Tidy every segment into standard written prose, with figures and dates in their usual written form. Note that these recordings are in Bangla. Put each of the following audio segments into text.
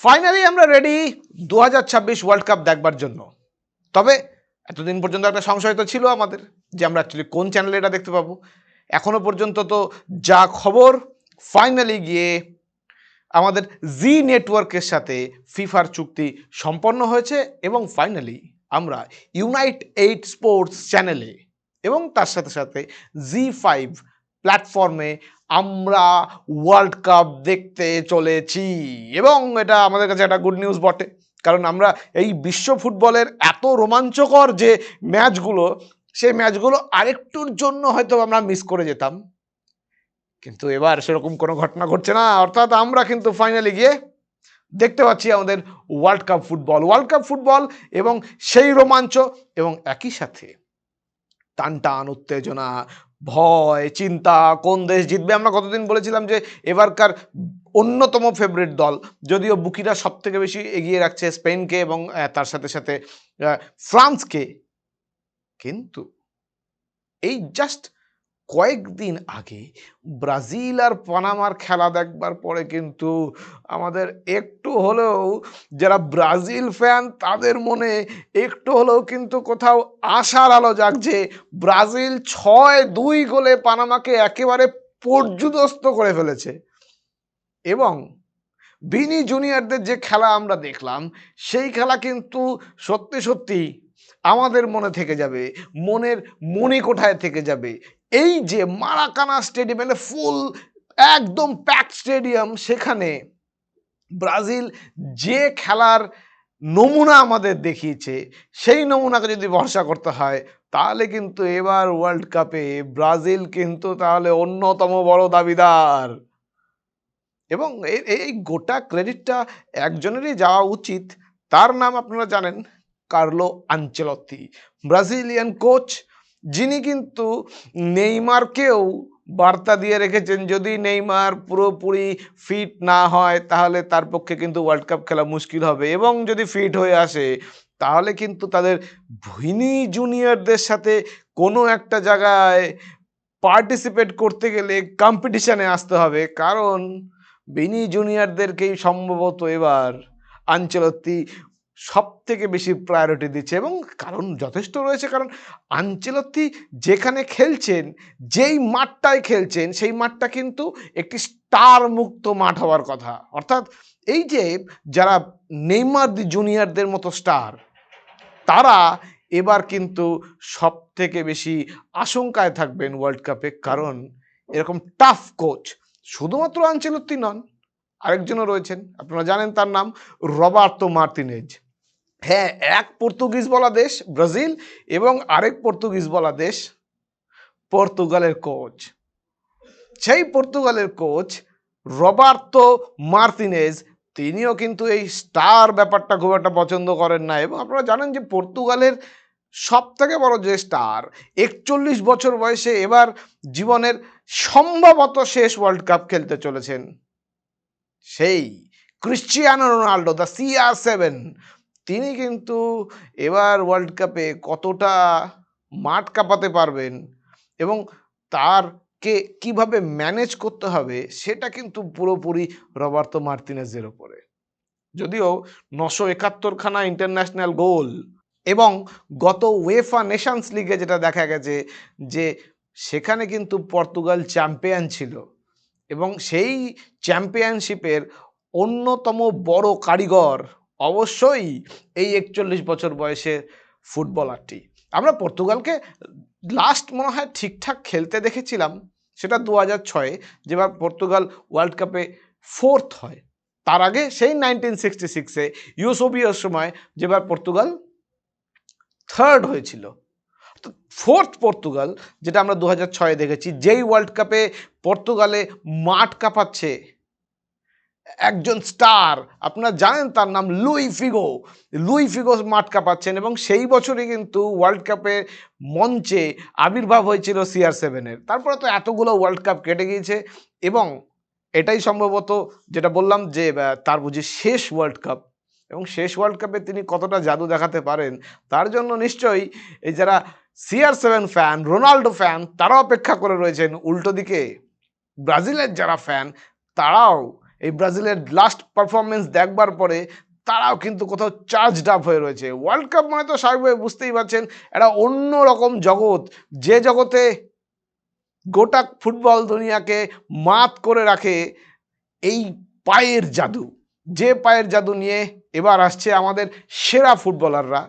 ফাইনালি আমরা রেডি 2026 ওয়ার্ল্ড কাপ দেখবার জন্য। তবে এতদিন পর্যন্ত একটা সংশয় তো ছিল আমাদের যে আমরা অ্যাকচুয়ালি কোন চ্যানেলে এটা দেখতে পাবো। এখনো পর্যন্ত তো যা খবর, ফাইনালি গিয়ে আমাদের জি নেটওয়ার্কের সাথে ফিফার চুক্তি সম্পন্ন হয়েছে এবং ফাইনালি আমরা ইউনাইট 8 স্পোর্টস চ্যানেলে এবং তার সাথে সাথে জি5 প্ল্যাটফর্মে আমরা ওয়ার্ল্ড কাপ দেখতে চলেছি। এবং এটা আমাদের কাছে একটা গুড নিউজ বটে, কারণ আমরা এই বিশ্ব ফুটবলের এত রোমাঞ্চকর যে ম্যাচগুলো, সেই ম্যাচগুলো আরেকটুর জন্য হয়তো আমরা মিস করে যেতাম, কিন্তু এবার সেরকম কোনো ঘটনা ঘটছে না। অর্থাৎ আমরা কিন্তু ফাইনালি গিয়ে দেখতে পাচ্ছি আমাদের ওয়ার্ল্ড কাপ ফুটবল এবং সেই রোমাঞ্চ এবং একই সাথে টানটান উত্তেজনা, ভয়, চিন্তা, কোন দেশ জিতবে। আমরা কতদিন বলেছিলাম যে এবারকার অন্যতম ফেভারিট দল, যদিও বুকিরা সব থেকে বেশি এগিয়ে রাখছে স্পেনকে এবং তার সাথে সাথে ফ্রান্সকে, কিন্তু এই জাস্ট কয়েকদিন আগে ব্রাজিল আর পানামার খেলা দেখবার পরে কিন্তু আমাদের একটু হলেও, যারা ব্রাজিল ফ্যান তাদের মনে একটু হলেও কিন্তু কোথাও আশার আলো জাগছে। ব্রাজিল 6-2 গোলে পানামাকে একেবারে পর্যুদস্ত করে ফেলেছে এবং ভিনি জুনিয়রদের যে খেলা আমরা দেখলাম, সেই খেলা কিন্তু সত্যি সত্যি আমাদের মনে থেকে যাবে, মনের মণিকোঠায় থেকে যাবে। এই যে মারাকানা স্টেডিয়াম, মানে ফুল একদম প্যাকড স্টেডিয়াম, সেখানে ব্রাজিল যে খেলার নমুনা আমাদের দেখিয়েছে, সেই নমুনাকে যদি ভরসা করতে হয়, তাহলে কিন্তু এবার ওয়ার্ল্ড কাপে ব্রাজিল কিন্তু তাহলে অন্যতম বড় দাবিদার। এবং এই গোটা ক্রেডিটটা একজনেরই যাওয়া উচিত, তার নাম আপনারা জানেন, কার্লো আনচেলত্তি, ব্রাজিলিয়ান কোচ, যিনি কিন্তু নেইমারকেও বার্তা দিয়ে রেখেছেন যদি নেইমার পুরোপুরি ফিট না হয় তাহলে তার পক্ষে কিন্তু ওয়ার্ল্ড কাপ খেলা মুশকিল হবে, এবং যদি ফিট হয়ে আসে তাহলে কিন্তু তাদের ভিনি জুনিয়রদের সাথে কোনো একটা জায়গায় পার্টিসিপেট করতে গেলে কম্পিটিশানে আসতে হবে, কারণ ভিনি জুনিয়রদেরকেই সম্ভবত এবার আনচেলত্তি সব থেকে বেশি প্রায়োরিটি দিচ্ছে। এবং কারণ যথেষ্ট রয়েছে, কারণ আনচেলত্তি যেখানে খেলছেন, যেই মাঠটায় খেলছেন, সেই মাঠটা কিন্তু একটি স্টার মুক্ত মাঠ হওয়ার কথা। অর্থাৎ এই যে যারা নেইমার জুনিয়রদের মতো স্টার, তারা এবার কিন্তু সব থেকে বেশি আশঙ্কায় থাকবেন ওয়ার্ল্ড কাপে, কারণ এরকম টাফ কোচ শুধুমাত্র আনচেলত্তি নন, আরেকজনও রয়েছেন, আপনারা জানেন তার নাম রবার্তো মার্তিনেজ। হ্যাঁ, এক পর্তুগিজ বলা দেশ ব্রাজিল এবং আরেক পর্তুগিজ বলা দেশ পর্তুগালের কোচ। সেই পর্তুগালের কোচ রবার্তো মার্তিনেজ, তিনিও কিন্তু এই স্টার ব্যাপারটা খুব একটা পছন্দ করেন না। এবং আপনারা জানেন যে পর্তুগালের সব থেকে বড় যে স্টার 41 বছর বয়সে এবার জীবনের সম্ভবত শেষ ওয়ার্ল্ড কাপ খেলতে চলেছেন, সেই ক্রিশ্চিয়ানো রোনাল্ডো, দ্য CR7, তিনি কিন্তু এবার ওয়ার্ল্ড কাপে কতটা মাঠ কাঁপাতে পারবেন এবং তারকে কিভাবে ম্যানেজ করতে হবে, সেটা কিন্তু পুরোপুরি রবার্তো মার্তিনেজের ওপরে। যদিও 971খানা ইন্টারন্যাশনাল গোল এবং গত ওয়েফা নেশনস লিগে যেটা দেখা গেছে যে সেখানে কিন্তু পর্তুগাল চ্যাম্পিয়ন ছিল, এবং সেই চ্যাম্পিয়নশিপের অন্যতম বড় কারিগর অবশ্যই এই 41 বছর বয়সের ফুটবলারটি। আমরা পর্তুগালকে লাস্ট মনে হয় ঠিকঠাক খেলতে দেখেছিলাম, সেটা 2006-এ, যেবার পর্তুগাল ওয়ার্ল্ড কাপে 4th হয়। তার আগে সেই 1966-এ ইউসোবিয়ার সময় যেবার পর্তুগাল 3rd হয়েছিল। তো 4th পর্তুগাল যেটা আমরা 2006-এ দেখেছি, যেই ওয়ার্ল্ড কাপে পর্তুগালে মাঠ কাঁপাচ্ছে একজন স্টার, আপনারা জানেন তার নাম লুই ফিগো মাঠ কাঁপাচ্ছেন, এবং সেই বছরই কিন্তু ওয়ার্ল্ড কাপের মঞ্চে আবির্ভাব হয়েছিল CR7-এর। তারপরে তো এতগুলো ওয়ার্ল্ড কাপ কেটে গিয়েছে এবং এটাই সম্ভবত যেটা বললাম যে তার বুঝি শেষ ওয়ার্ল্ড কাপ, এবং শেষ ওয়ার্ল্ড কাপে তিনি কতটা জাদু দেখাতে পারেন তার জন্য নিশ্চয়ই এই যারা CR7 ফ্যান, রোনাল্ডো ফ্যান, তারা অপেক্ষা করে রয়েছেন। উল্টো দিকে ব্রাজিলের যারা ফ্যান, তারাও এই ব্রাজিলের লাস্ট পারফরমেন্স দেখবার পরে তারাও কিন্তু কোথাও চার্জড আপ হয়ে রয়েছে। ওয়ার্ল্ড কাপ মানে তো স্বাভাবিকভাবে বুঝতেই পারছেন একটা অন্য রকম জগৎ, যে জগতে গোটা ফুটবল দুনিয়াকে মাত করে রাখে এই পায়ের জাদু, যে পায়ের জাদু নিয়ে এবার আসছে আমাদের সেরা ফুটবলাররা।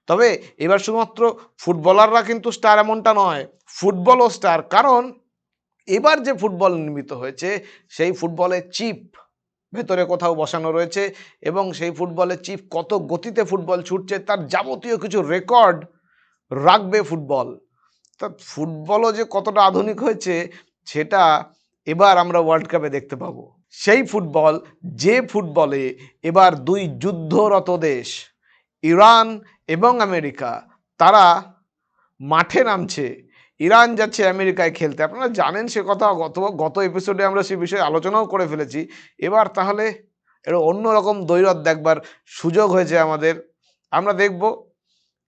তবে এবার শুধুমাত্র ফুটবলাররা কিন্তু স্টার এমনটা নয়, ফুটবলও স্টার। কারণ এবার যে ফুটবল নির্মিত হয়েছে সেই ফুটবলের চিপ ভেতরে কোথাও বসানো রয়েছে এবং সেই ফুটবলের চিপ কত গতিতে ফুটবল ছুটছে তার যাবতীয় কিছু রেকর্ড রাখবে ফুটবল। তা ফুটবলও যে কতটা আধুনিক হয়েছে সেটা এবার আমরা ওয়ার্ল্ড কাপে দেখতে পাবো। সেই ফুটবল, যে ফুটবলে এবার দুই যুদ্ধরত দেশ ইরান এবং আমেরিকা তারা মাঠে নামছে। ইরান যাচ্ছে আমেরিকায় খেলতে, আপনারা জানেন সে কথা, গত এপিসোডে আমরা সে বিষয়ে আলোচনাও করে ফেলেছি। এবার তাহলে এর অন্যরকম দ্বৈরথ দেখবার সুযোগ হয়েছে আমাদের। আমরা দেখব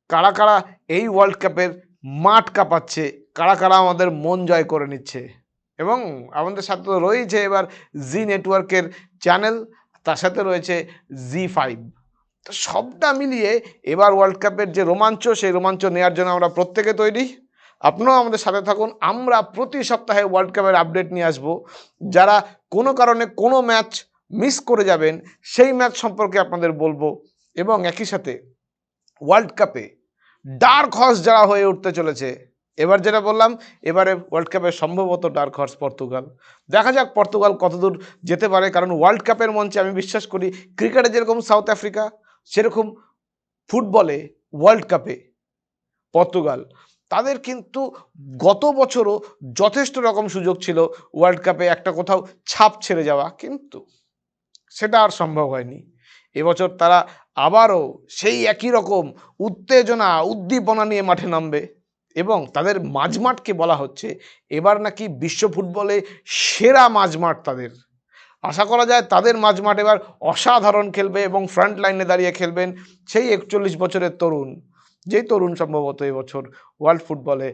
কারা কারা এই ওয়ার্ল্ড কাপের মাঠ কাঁপাচ্ছে, কারা কারা আমাদের মন জয় করে নিচ্ছে। এবং আমাদের সাথে তো রয়েছে এবার জি নেটওয়ার্কের চ্যানেল, তার সাথে রয়েছে জি5। তো সবটা মিলিয়ে এবার ওয়ার্ল্ড কাপের যে রোমাঞ্চ, সেই রোমাঞ্চ নেওয়ার জন্য আমরা প্রত্যেকে তৈরি। আপনারাও আমাদের সাথে থাকুন। আমরা প্রতি সপ্তাহে ওয়ার্ল্ড কাপের আপডেট নিয়ে আসবো। যারা কোনো কারণে কোনো ম্যাচ মিস করে যাবেন সেই ম্যাচ সম্পর্কে আপনাদের বলবো। এবং একই সাথে ওয়ার্ল্ড কাপে ডার্ক হর্স যারা হয়ে উঠতে চলেছে, এবার যেটা বললাম, এবারে ওয়ার্ল্ড কাপে সম্ভবত ডার্ক হর্স পর্তুগাল। দেখা যাক পর্তুগাল কতদূর যেতে পারে। কারণ ওয়ার্ল্ড কাপের মঞ্চে আমি বিশ্বাস করি ক্রিকেটে যেরকম সাউথ আফ্রিকা, সেরকম ফুটবলে ওয়ার্ল্ড কাপে পর্তুগাল। তাদের কিন্তু গত বছরও যথেষ্ট রকম সুযোগ ছিল ওয়ার্ল্ড কাপে একটা কোথাও ছাপ ছেড়ে যাওয়া, কিন্তু সেটা আর সম্ভব হয়নি। এবছর তারা আবারও সেই একই রকম উত্তেজনা উদ্দীপনা নিয়ে মাঠে নামবে এবং তাদের মাঝমাঠকে বলা হচ্ছে এবার নাকি বিশ্ব ফুটবলে সেরা মাঝমাঠ তাদের। আশা করা যায় তাদের মাঝমাঠ এবার অসাধারণ খেলবে এবং ফ্রন্ট লাইনে দাঁড়িয়ে খেলবেন সেই 41 বছরের তরুণ, যেই তরুণ সম্ভবত এবছর ওয়ার্ল্ড ফুটবলে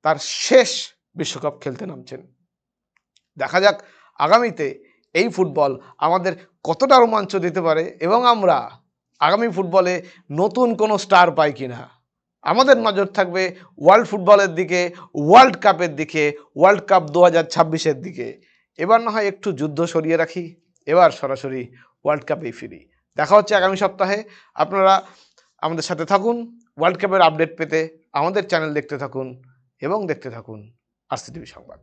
তার শেষ বিশ্বকাপ খেলতে নামছেন। দেখা যাক আগামীতে এই ফুটবল আমাদের কতটা রোমাঞ্চ দিতে পারে এবং আমরা আগামী ফুটবলে নতুন কোনো স্টার পাই কিনা। আমাদের নজর থাকবে ওয়ার্ল্ড ফুটবলের দিকে, ওয়ার্ল্ড কাপের দিকে, ওয়ার্ল্ড কাপ 2026-এর দিকে। এবার না হয় একটু যুদ্ধ সরিয়ে রাখি, এবার সরাসরি ওয়ার্ল্ড কাপেই ফিরি। দেখা হচ্ছে আগামী সপ্তাহে। আপনারা আমাদের সাথে থাকুন ওয়ার্ল্ড কাপের আপডেট পেতে, আমাদের চ্যানেল দেখতে থাকুন এবং দেখতে থাকুন RCTV সংবাদ।